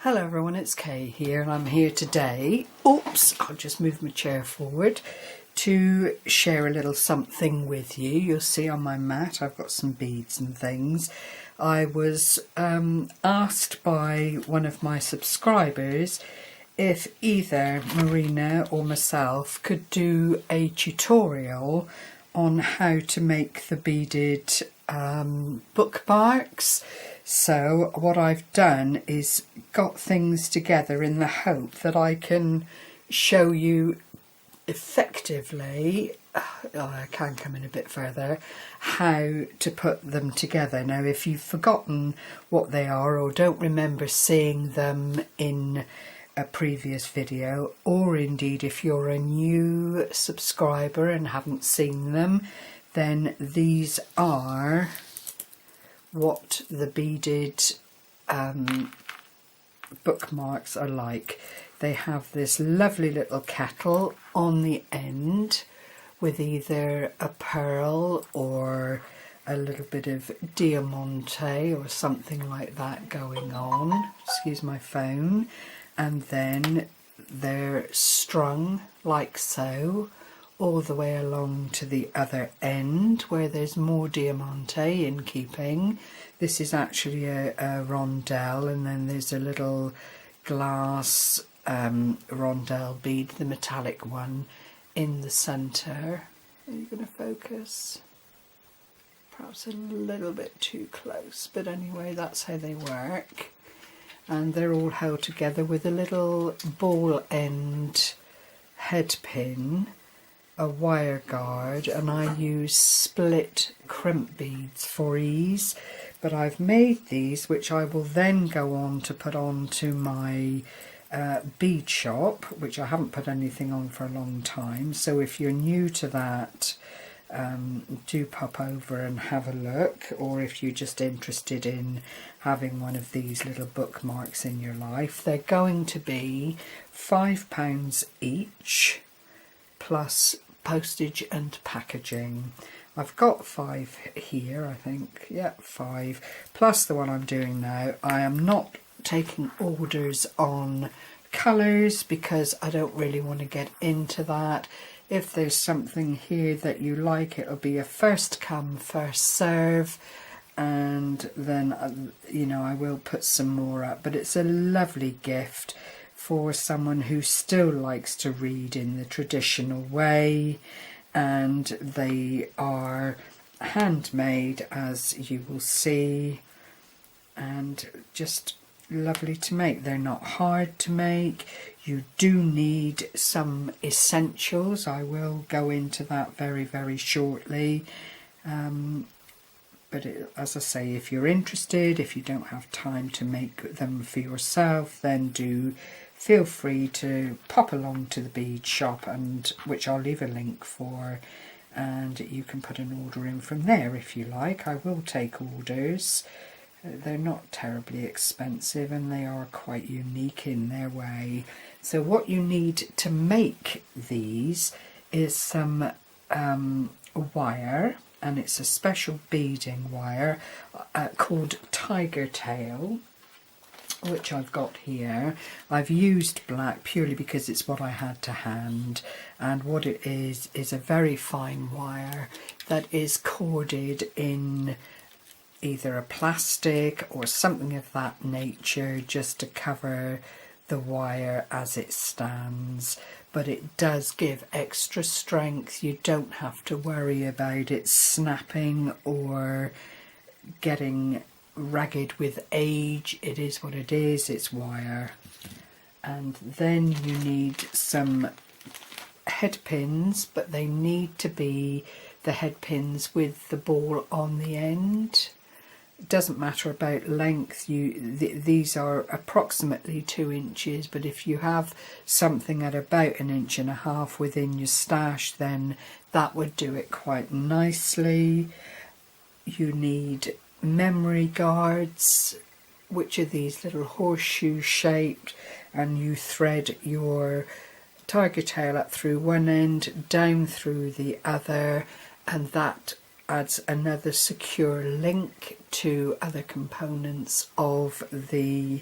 Hello everyone, it's Kay here and I'm here today, I'll just move my chair forward, to share a little something with you. You'll see on my mat I've got some beads and things. I was asked by one of my subscribers if either Marina or myself could do a tutorial on how to make the beaded bookmarks. So what I've done is got things together in the hope that I can show you effectively, I can come in a bit further, how to put them together. Now if you've forgotten what they are or don't remember seeing them in a previous video, or indeed if you're a new subscriber and haven't seen them, then these are what the beaded bookmarks are like. They have this lovely little kettle on the end with either a pearl or a little bit of diamante or something like that going on. Excuse my phone. And then they're strung like so all the way along to the other end where there's more diamante in keeping. This is actually a rondelle, and then there's a little glass rondelle bead, the metallic one, in the centre. Are you going to focus? Perhaps a little bit too close, but anyway, that's how they work. And they're all held together with a little ball end head pin, a wire guard, and I use split crimp beads for ease. But I've made these, which I will then go on to put on to my bead shop, which I haven't put anything on for a long time. So if you're new to that, do pop over and have a look, or if you're just interested in having one of these little bookmarks in your life. They're going to be £5 each, plus postage and packaging. I've got 5 here, I think. Yeah, 5 plus the one I'm doing now. I am not taking orders on colours because I don't really want to get into that. If there's something here that you like, it'll be a first come first serve, and then you know, I will put some more up. But it's a lovely gift for someone who still likes to read in the traditional way, and they are handmade, as you will see, and just lovely to make. They're not hard to make. You do need some essentials. I will go into that very, very shortly. But as I say, if you're interested, if you don't have time to make them for yourself, then do feel free to pop along to the bead shop, and which I'll leave a link for, and you can put an order in from there if you like. I will take orders. They're not terribly expensive and they are quite unique in their way. So what you need to make these is some wire, and it's a special beading wire called tiger tail, which I've got here. I've used black purely because it's what I had to hand, and what it is a very fine wire that is corded in either a plastic or something of that nature, just to cover the wire as it stands. But it does give extra strength. You don't have to worry about it snapping or getting ragged with age. It is what it is, it's wire. And then you need some head pins, but they need to be the head pins with the ball on the end. It doesn't matter about length. These are approximately 2 inches, but if you have something at about 1.5 inches within your stash, then that would do it quite nicely. You need memory guards, which are these little horseshoe shaped, and you thread your tiger tail up through one end, down through the other, and that adds another secure link to other components of the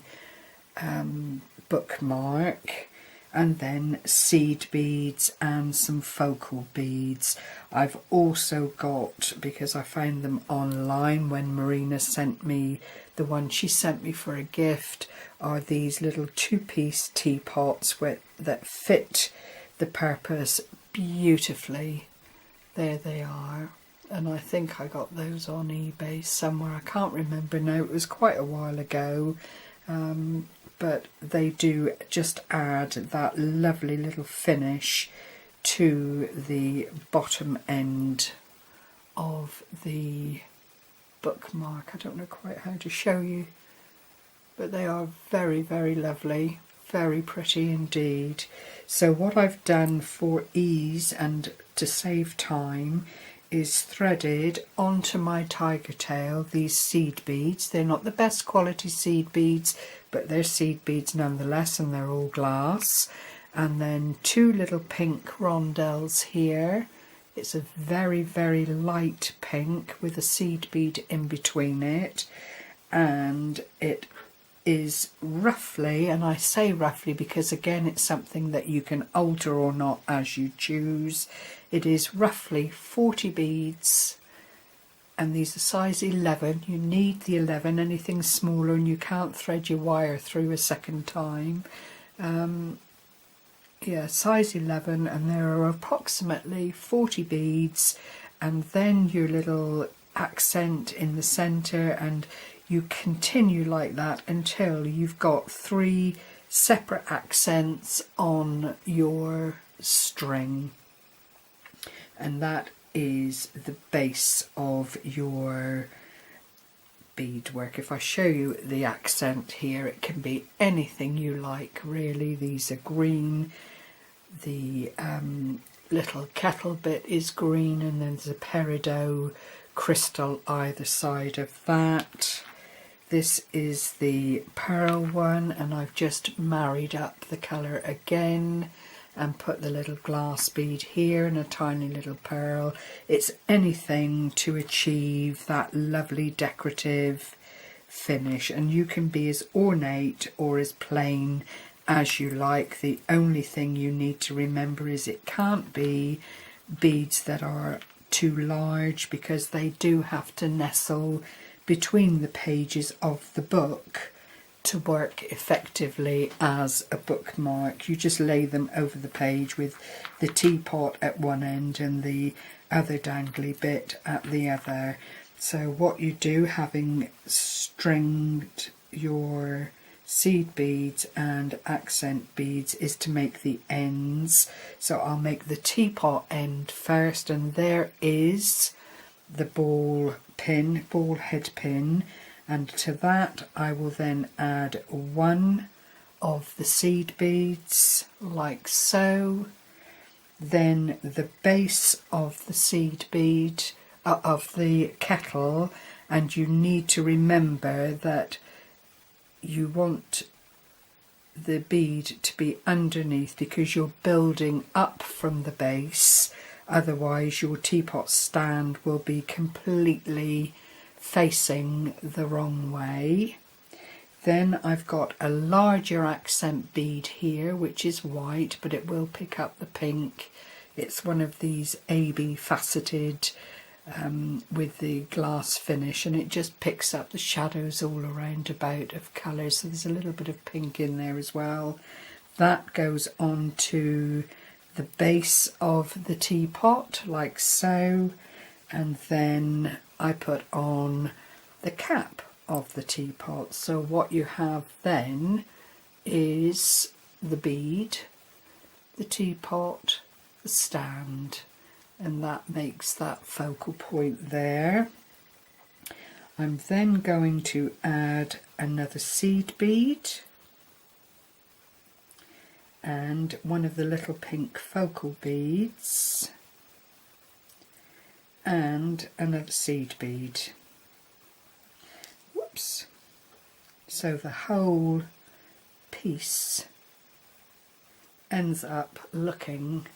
bookmark, and then seed beads and some focal beads. I've also got, because I found them online when Marina sent me the one she sent me for a gift, are these little two-piece teapots that fit the purpose beautifully. There they are, and I think I got those on eBay somewhere. I can't remember now, it was quite a while ago. But they do just add that lovely little finish to the bottom end of the bookmark. I don't know quite how to show you, but they are very, very lovely, very pretty indeed. So what I've done for ease and to save time is threaded onto my tiger tail these seed beads. They're not the best quality seed beads, but they're seed beads nonetheless, and they're all glass. And then two little pink rondelles here. It's a very, very light pink with a seed bead in between it, and it is roughly, and I say roughly because again it's something that you can alter or not as you choose, it is roughly 40 beads, and these are size 11. You need the 11, anything smaller and you can't thread your wire through a second time. Yeah, size 11, and there are approximately 40 beads, and then your little accent in the centre, and you continue like that until you've got 3 separate accents on your string, and that is the base of your beadwork. If I show you the accent here, it can be anything you like really. These are green, the little kettle bit is green, and then there's a peridot crystal either side of that. This is the pearl one, and I've just married up the colour again and put the little glass bead here and a tiny little pearl. It's anything to achieve that lovely decorative finish, and you can be as ornate or as plain as you like. The only thing you need to remember is it can't be beads that are too large, because they do have to nestle between the pages of the book to work effectively as a bookmark. You just lay them over the page with the teapot at one end and the other dangly bit at the other. So what you do, having stringed your seed beads and accent beads, is to make the ends. So I'll make the teapot end first, and there is the ball head pin, and to that I will then add 1 of the seed beads like so, then the base of the seed bead of the kettle, and you need to remember that you want the bead to be underneath because you're building up from the base, otherwise your teapot stand will be completely facing the wrong way. Then I've got a larger accent bead here, which is white, but it will pick up the pink. It's one of these AB faceted with the glass finish, and it just picks up the shadows all around about of colours. So there's a little bit of pink in there as well. That goes on to the base of the teapot like so, and then I put on the cap of the teapot. So what you have then is the bead, the teapot, the stand, and that makes that focal point there. I'm then going to add another seed bead and one of the little pink focal beads and another seed bead. Whoops. So the whole piece ends up looking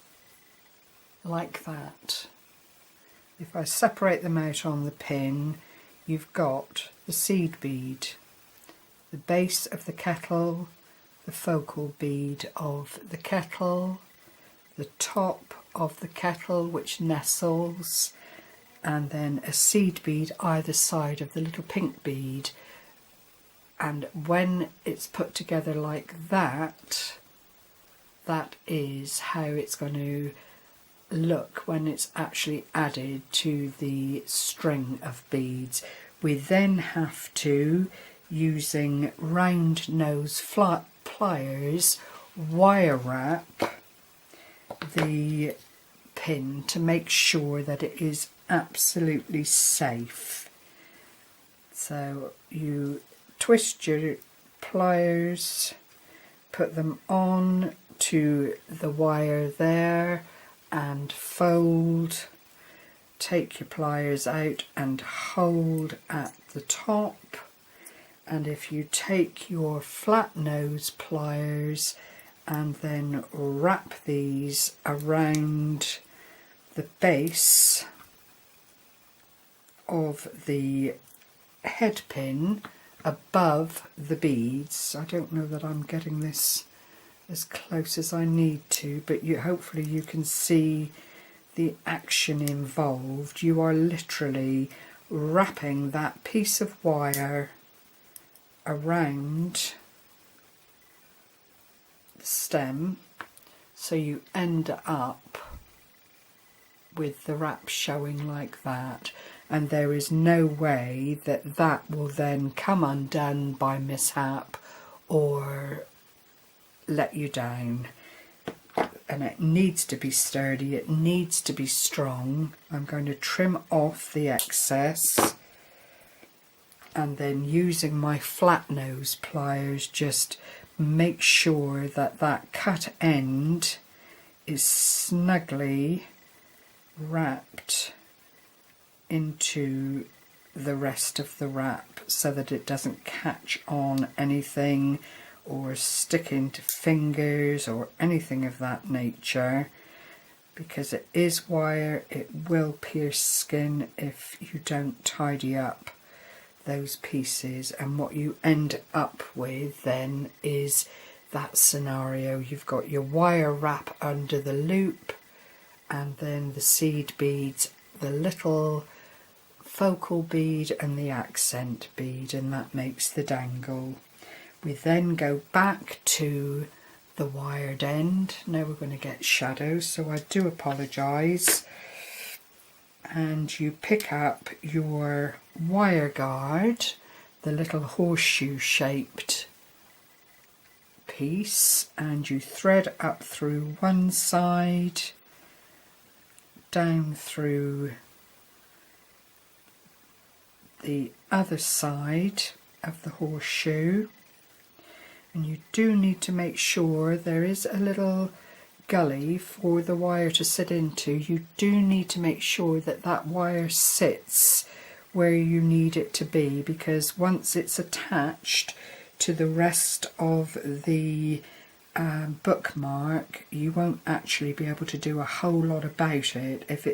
like that. If I separate them out on the pin, you've got the seed bead the base of the kettle, the focal bead of the kettle, the top of the kettle which nestles, and then a seed bead either side of the little pink bead. And when it's put together like that, that is how it's going to look when it's actually added to the string of beads. We then have to, using round nose flat pliers, wire wrap the pin to make sure that it is absolutely safe. So you twist your pliers, put them on to the wire there, and fold. Take your pliers out and hold at the top. And if you take your flat nose pliers and then wrap these around the base of the head pin above the beads. I don't know that I'm getting this as close as I need to, but hopefully you can see the action involved. You are literally wrapping that piece of wire around the stem, so you end up with the wrap showing like that, and there is no way that that will then come undone by mishap or let you down. And it needs to be sturdy, it needs to be strong. I'm going to trim off the excess, and then using my flat nose pliers, just make sure that that cut end is snugly wrapped into the rest of the wrap so that it doesn't catch on anything or stick into fingers or anything of that nature, because it is wire, it will pierce skin if you don't tidy up those pieces. And what you end up with then is that scenario. You've got your wire wrap under the loop, and then the seed beads, the little focal bead and the accent bead, and that makes the dangle. We then go back to the wired end. Now we're going to get shadows, so I do apologise. And you pick up your wire guard, the little horseshoe shaped piece, and you thread up through one side, down through the other side of the horseshoe. And you do need to make sure there is a little gully for the wire to sit into. You do need to make sure that that wire sits where you need it to be, because once it's attached to the rest of the bookmark, you won't actually be able to do a whole lot about it if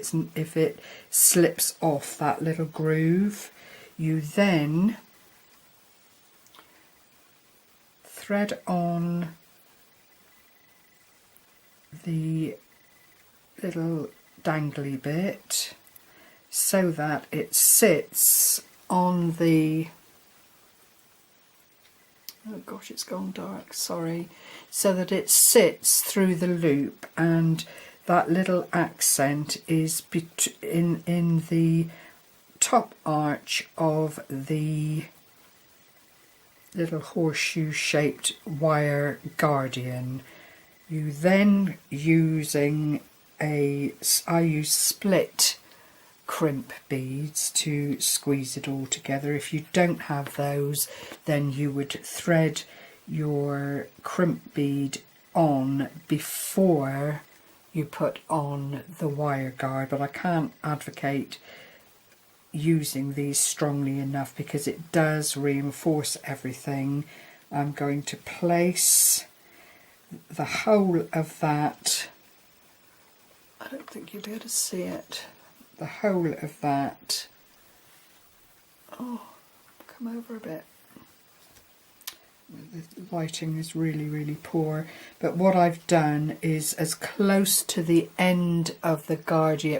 it slips off that little groove. You then thread on the little dangly bit so that it sits on the, oh gosh, it's gone dark, sorry, so that it sits through the loop, and that little accent is in the top arch of the little horseshoe shaped wire guardian. You then, I use split crimp beads to squeeze it all together. If you don't have those, then you would thread your crimp bead on before you put on the wire guard, but I can't advocate using these strongly enough because it does reinforce everything. I'm going to place the whole of that, I don't think you'll be able to see it, the whole of that, oh, come over a bit, The lighting is really poor, but what I've done is as close to the end of the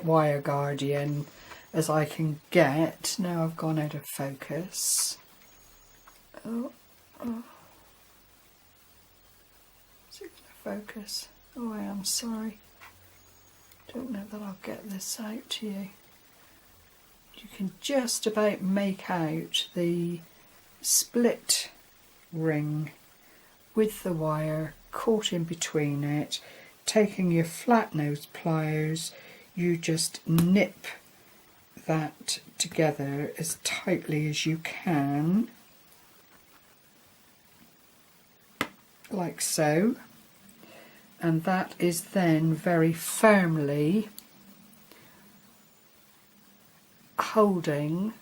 wire guardian as I can get. Now I've gone out of focus. Oh. Is it going to focus? Oh, I am sorry. Don't know that I'll get this out to you. You can just about make out the split ring with the wire caught in between it. Taking your flat nose pliers, you just nip that together as tightly as you can, like so, and that is then very firmly holding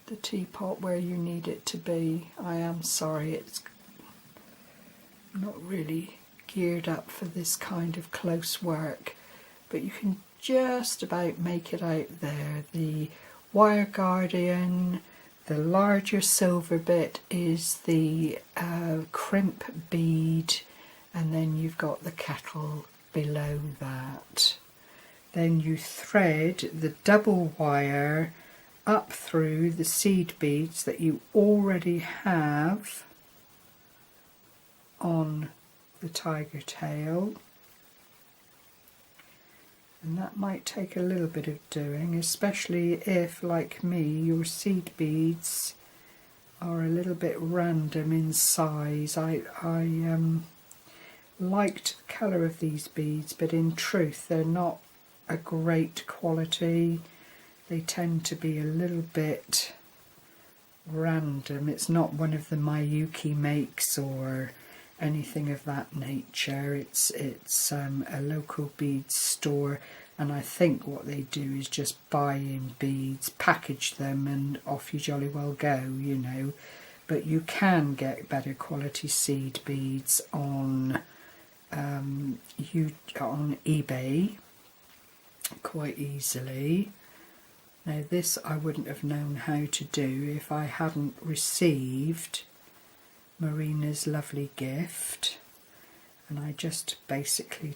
the teapot where you need it to be. I am sorry, it's not really geared up for this kind of close work, but you can just about make it out there. The wire guardian, the larger silver bit is the crimp bead, and then you've got the kettle below that. Then you thread the double wire up through the seed beads that you already have on the tiger tail, and that might take a little bit of doing, especially if, like me, your seed beads are a little bit random in size. I liked the colour of these beads, but in truth they're not a great quality. They tend to be a little bit random. It's not one of the Miyuki makes or anything of that nature. It's a local beads store, and I think what they do is just buy in beads, package them, and off you jolly well go, you know. But you can get better quality seed beads on eBay quite easily. Now this I wouldn't have known how to do if I hadn't received Marina's lovely gift, and I just basically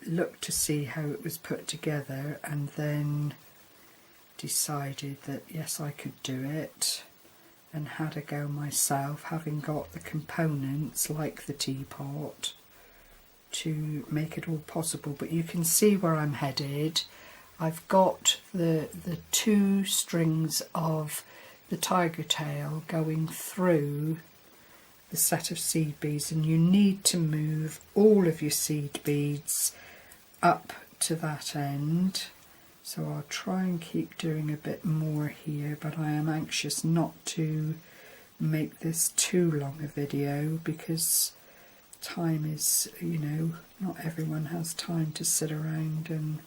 looked to see how it was put together and then decided that yes, I could do it, and had a go myself, having got the components like the teapot to make it all possible. But you can see where I'm headed. I've got the two strings of the tiger tail going through the set of seed beads, and you need to move all of your seed beads up to that end. So I'll try and keep doing a bit more here, but I am anxious not to make this too long a video, because time is, you know, not everyone has time to sit around and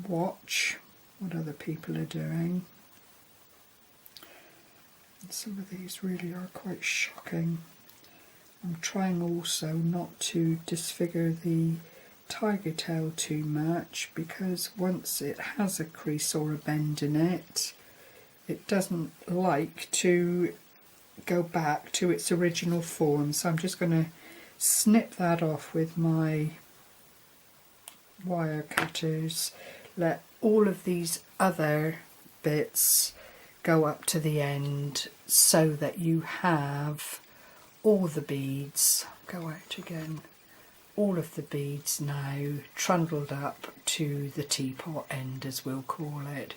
watch what other people are doing. And some of these really are quite shocking. I'm trying also not to disfigure the tiger tail too much, because once it has a crease or a bend in it, it doesn't like to go back to its original form. So I'm just going to snip that off with my wire cutters, let all of these other bits go up to the end so that you have all the beads, go out again, all of the beads now trundled up to the teapot end, as we'll call it.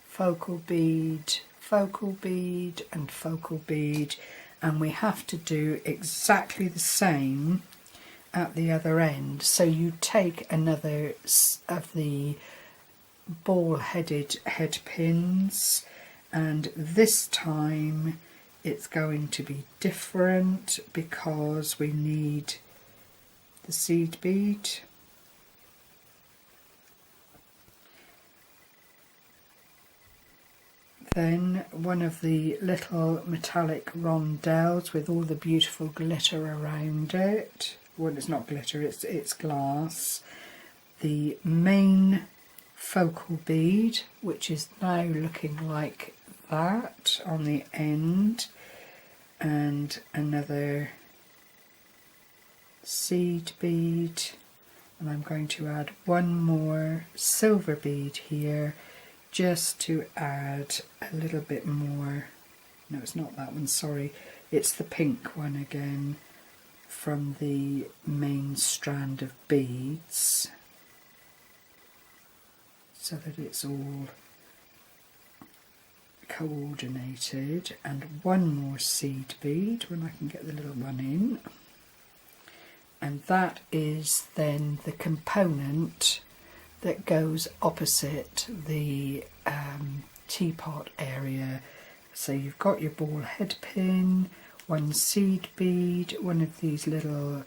Focal bead, and focal bead, and we have to do exactly the same at the other end. So you take another of the ball-headed head pins, and this time it's going to be different because we need the seed bead. Then one of the little metallic rondelles with all the beautiful glitter around it. Well, it's not glitter, it's glass. The main focal bead, which is now looking like that on the end, and another seed bead, and I'm going to add one more silver bead here just to add a little bit more. No, it's not that one, sorry, it's the pink one again from the main strand of beads, so that it's all coordinated. And one more seed bead when I can get the little one in, and that is then the component that goes opposite the teapot area. So you've got your ball head pin, one seed bead, one of these little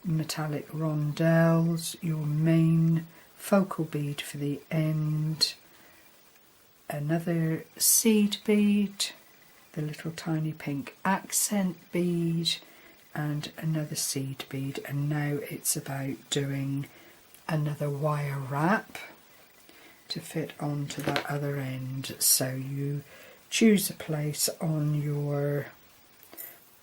metallic rondelles, your main focal bead for the end, another seed bead, the little tiny pink accent bead, and another seed bead. And now it's about doing another wire wrap to fit onto that other end. So you choose a place on your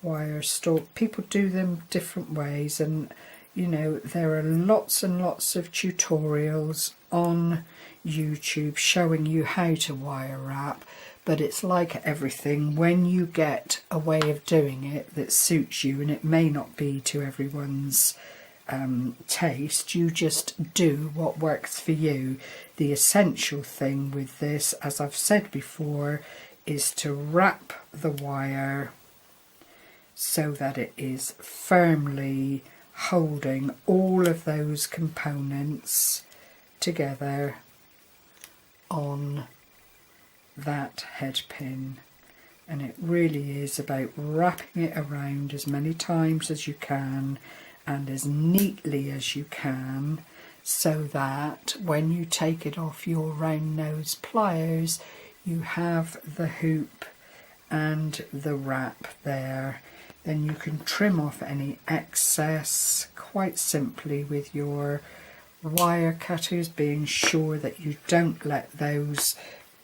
wire stalk. People do them different ways, and you know, there are lots and lots of tutorials on YouTube showing you how to wire wrap, but it's like everything, when you get a way of doing it that suits you, and it may not be to everyone's taste, you just do what works for you. The essential thing with this, as I've said before, is to wrap the wire so that it is firmly holding all of those components together on that head pin. And it really is about wrapping it around as many times as you can and as neatly as you can, so that when you take it off your round nose pliers, you have the hoop and the wrap there. Then you can trim off any excess quite simply with your wire cutters, being sure that you don't let those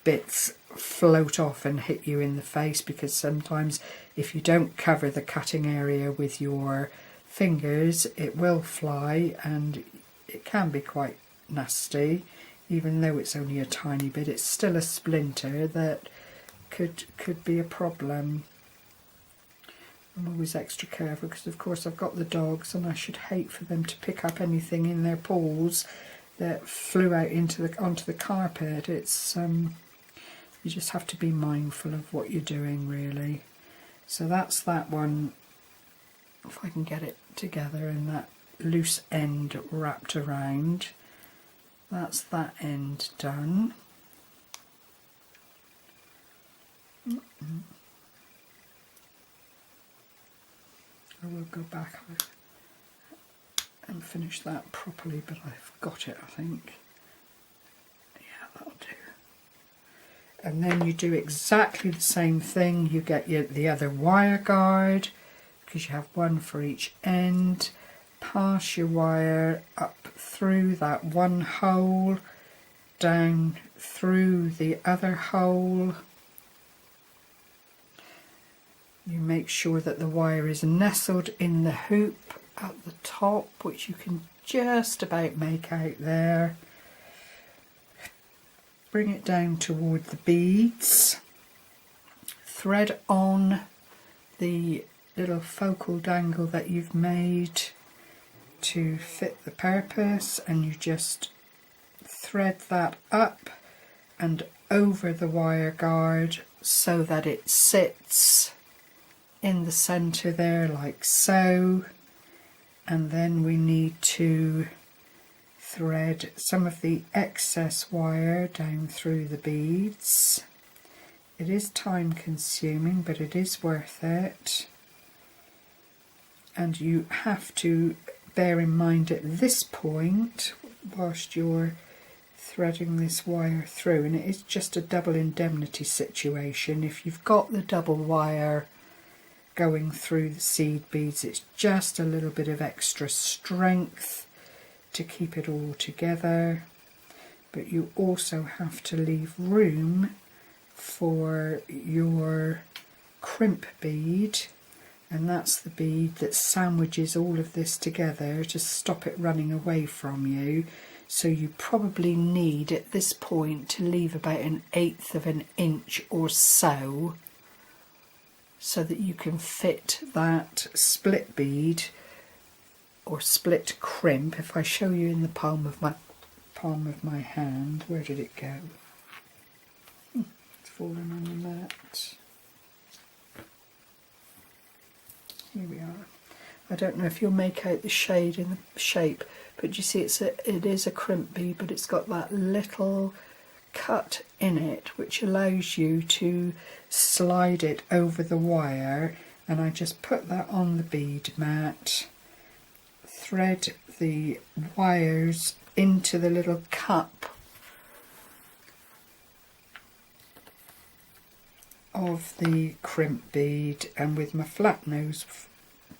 bits float off and hit you in the face, because sometimes if you don't cover the cutting area with your fingers, it will fly and it can be quite nasty. Even though it's only a tiny bit, it's still a splinter that could be a problem. I'm always extra careful because of course I've got the dogs, and I should hate for them to pick up anything in their paws that flew out onto the carpet. It's you just have to be mindful of what you're doing, really. So that's that one, if I can get it together, and that loose end wrapped around. That's that end done. I will go back and finish that properly, but I've got it, I think. Yeah, that'll do. And then you do exactly the same thing. You get the other wire guard, because you have one for each end. Pass your wire up through that one hole, down through the other hole. You make sure that the wire is nestled in the hoop at the top, which you can just about make out there. Bring it down toward the beads. Thread on the little focal dangle that you've made to fit the purpose, and you just thread that up and over the wire guard so that it sits in the centre there, like so. And then we need to thread some of the excess wire down through the beads. It is time consuming, but it is worth it. And you have to bear in mind at this point, whilst you're threading this wire through, and it is just a double indemnity situation. If you've got the double wire going through the seed beads, it's just a little bit of extra strength to keep it all together. but you also have to leave room for your crimp bead, and that's the bead that sandwiches all of this together to stop it running away from you. So you probably need at this point to leave about 1/8 of an inch or so that you can fit that split bead or split crimp. If I show you in the palm of my hand, where did it go? It's fallen on the mat. Here we are. I don't know if you'll make out the shade in the shape, but you see it is a crimp bead, but it's got that little cut in it which allows you to slide it over the wire, and I just put that on the bead mat, thread the wires into the little cup of the crimp bead, and with my flat nose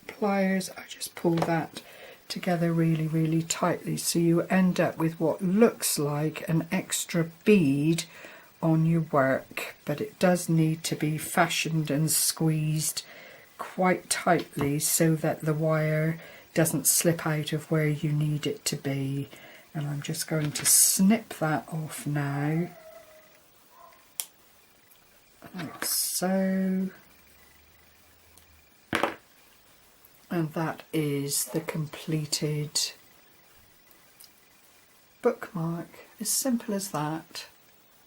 pliers I just pull that together really tightly, so you end up with what looks like an extra bead on your work, but it does need to be fashioned and squeezed quite tightly so that the wire doesn't slip out of where you need it to be. And I'm just going to snip that off now, like so. And that is the completed bookmark. As simple as that.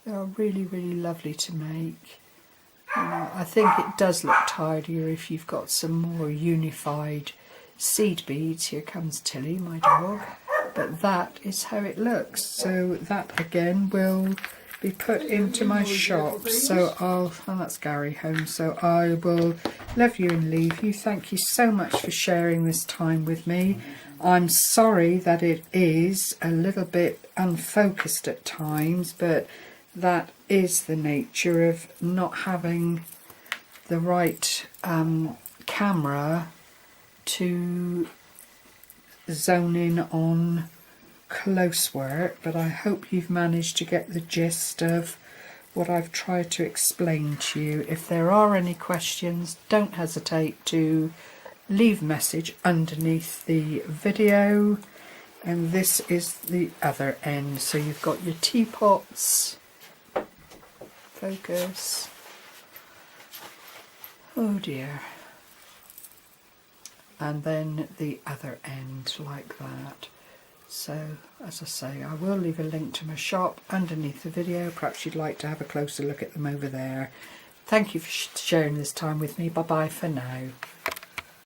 They are really lovely to make. I think it does look tidier if you've got some more unified seed beads. Here comes Tilly, my dog. But that is how it looks. So that again will be put into my shop. So that's Gary home. So I will love you and leave you. Thank you so much for sharing this time with me. I'm sorry that it is a little bit unfocused at times, but that is the nature of not having the right camera to zone in on close work. But I hope you've managed to get the gist of what I've tried to explain to you. If there are any questions, don't hesitate to leave a message underneath the video. And this is the other end. So you've got your teapots. Focus. Oh dear. And then the other end like that. So as I say, I will leave a link to my shop underneath the video. Perhaps you'd like to have a closer look at them over there. Thank you for sharing this time with me. Bye bye for now.